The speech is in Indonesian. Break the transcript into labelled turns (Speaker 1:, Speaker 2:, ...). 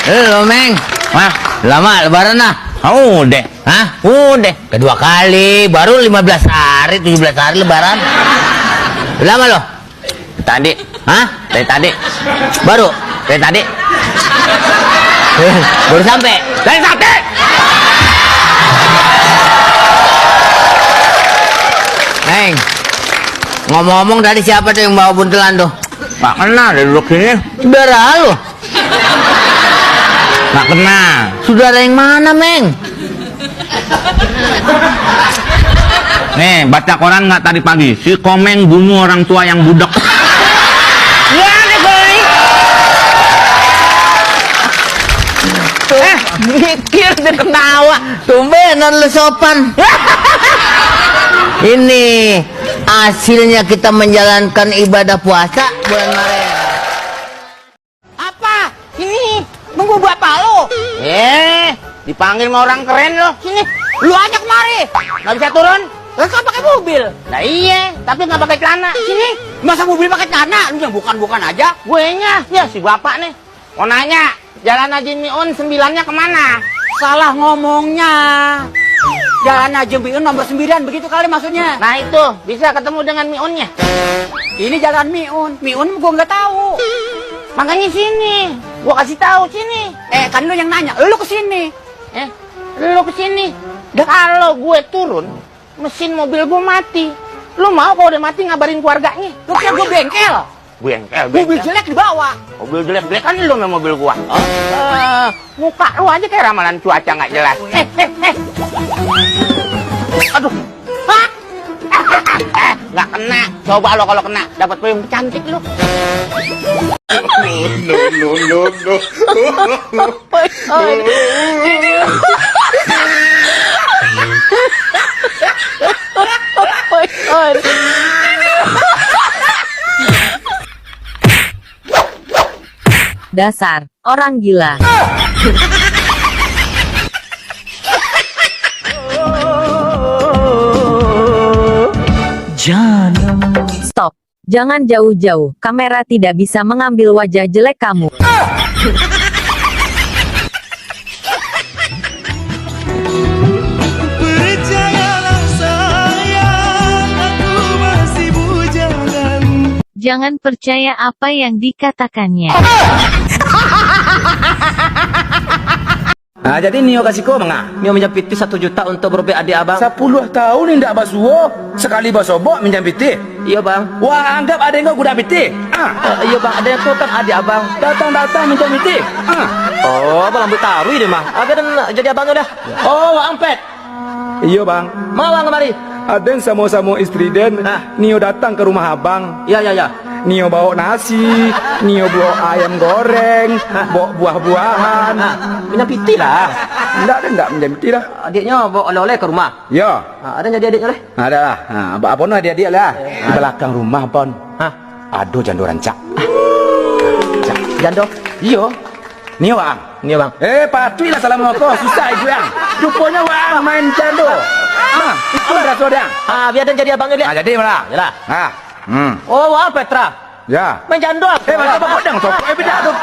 Speaker 1: Lo Meng,
Speaker 2: Hah?
Speaker 1: lama lebaran nah?
Speaker 2: Udah.
Speaker 1: Hah?
Speaker 2: Udah.
Speaker 1: Kedua kali, baru 15 hari, 17 hari lebaran. Lama lo?
Speaker 2: Tadi.
Speaker 1: Hah?
Speaker 2: Dari tadi.
Speaker 1: Baru?
Speaker 2: Dari tadi.
Speaker 1: Baru sampai?
Speaker 2: Dari tadi.
Speaker 1: Meng, ngomong-ngomong tadi siapa tuh yang bawa buntelan tuh?
Speaker 2: Nggak kena dari duduk sini.
Speaker 1: Saudara lo?
Speaker 2: Nggak kena.
Speaker 1: Saudara yang mana, Meng?
Speaker 2: Nih, baca koran nggak tadi pagi? Si Komeng bunuh orang tua yang budak.
Speaker 1: Ya, nih boy. Mikir dan ketawa. Tumbenan lu sopan. Ini hasilnya kita menjalankan ibadah puasa bulan Maret.
Speaker 3: Apa? Ini nunggu bapak lo.
Speaker 2: Dipanggil sama orang keren loh.
Speaker 3: Sini, lu aja kemari.
Speaker 2: Nggak bisa turun?
Speaker 3: Lu kan pakai mobil.
Speaker 2: Nah iya, tapi nggak pakai celana.
Speaker 3: Sini, masa mobil pakai celana? Lu yang bukan-bukan aja.
Speaker 2: Gue nya, ya si bapak nih. Mau nanya, Jalan Haji Miun 9-nya kemana?
Speaker 3: Salah ngomongnya. Jalan Haji Miun nomor 9, begitu kali maksudnya.
Speaker 2: Nah itu, bisa ketemu dengan Miunnya.
Speaker 3: Ini jalan Miun. Miun gua nggak tahu.
Speaker 2: Makanya sini, gua kasih tahu sini.
Speaker 3: Kan lu yang nanya. Lu kesini.
Speaker 2: Lu kesini. Kalau gue turun, mesin mobil gue mati. Lu mau kalau udah mati ngabarin keluarganya?
Speaker 3: Lu kira gua bengkel. Mobil jelek dibawa.
Speaker 2: Mobil jelek kan lu sama mobil gua. Muka lu aja kayak ramalan cuaca nggak jelas. Aduh. Hah? Nggak kena. Coba lo kalau kena, dapat payung cantik lu. No.
Speaker 4: Dasar orang gila. Stop. Jangan jauh-jauh. Kamera tidak bisa mengambil wajah jelek kamu.
Speaker 5: Percayalah sayang, aku masih bujangan.
Speaker 4: Jangan percaya apa yang dikatakannya.
Speaker 6: Nah, jadi Nio kasih kau mengah. Nio minjam piti 1 juta untuk berobat adik abang.
Speaker 7: 10 tahun ini ndak basuh. Sekali basobok minjam piti.
Speaker 6: Iya bang.
Speaker 7: Wah, anggap ada yang kau kuda piti.
Speaker 6: Iya bang, ada yang kau kan adik abang.
Speaker 7: Datang minjam piti.
Speaker 6: Oh, abang lambu tarui deh mah. Abang dan jadi abangnya dah.
Speaker 7: Oh, ampet. Iya bang.
Speaker 6: Mau bang kemari.
Speaker 7: Ada yang sama-sama istri den. Nio datang ke rumah abang.
Speaker 6: Iya.
Speaker 7: Nio bawa nasi, Nio bawa ayam goreng, bawa buah-buahan.
Speaker 6: Minjam piti lah.
Speaker 7: Enggak minjam piti lah.
Speaker 6: Adiknya bawa oleh-oleh ke rumah.
Speaker 7: Ya.
Speaker 6: Ada yang jadi adiknya leh?
Speaker 7: Ada lah. Apa pun adik-adik lah. Di belakang rumah pon. Ada jando rancak.
Speaker 6: Jando?
Speaker 7: Iya. Nio bang.
Speaker 6: Iya bang.
Speaker 7: Patui lah salam aku. Susah ibu yang. Rupanya bang main jando. Itu berasa dia.
Speaker 6: Biar dan jadi abangnya dia.
Speaker 7: Jadi malah.
Speaker 6: Yalah.
Speaker 7: Oh,
Speaker 6: wah Petra.
Speaker 7: ya.
Speaker 6: Main jando.
Speaker 7: Mana apa kodang sok. Beda tuh.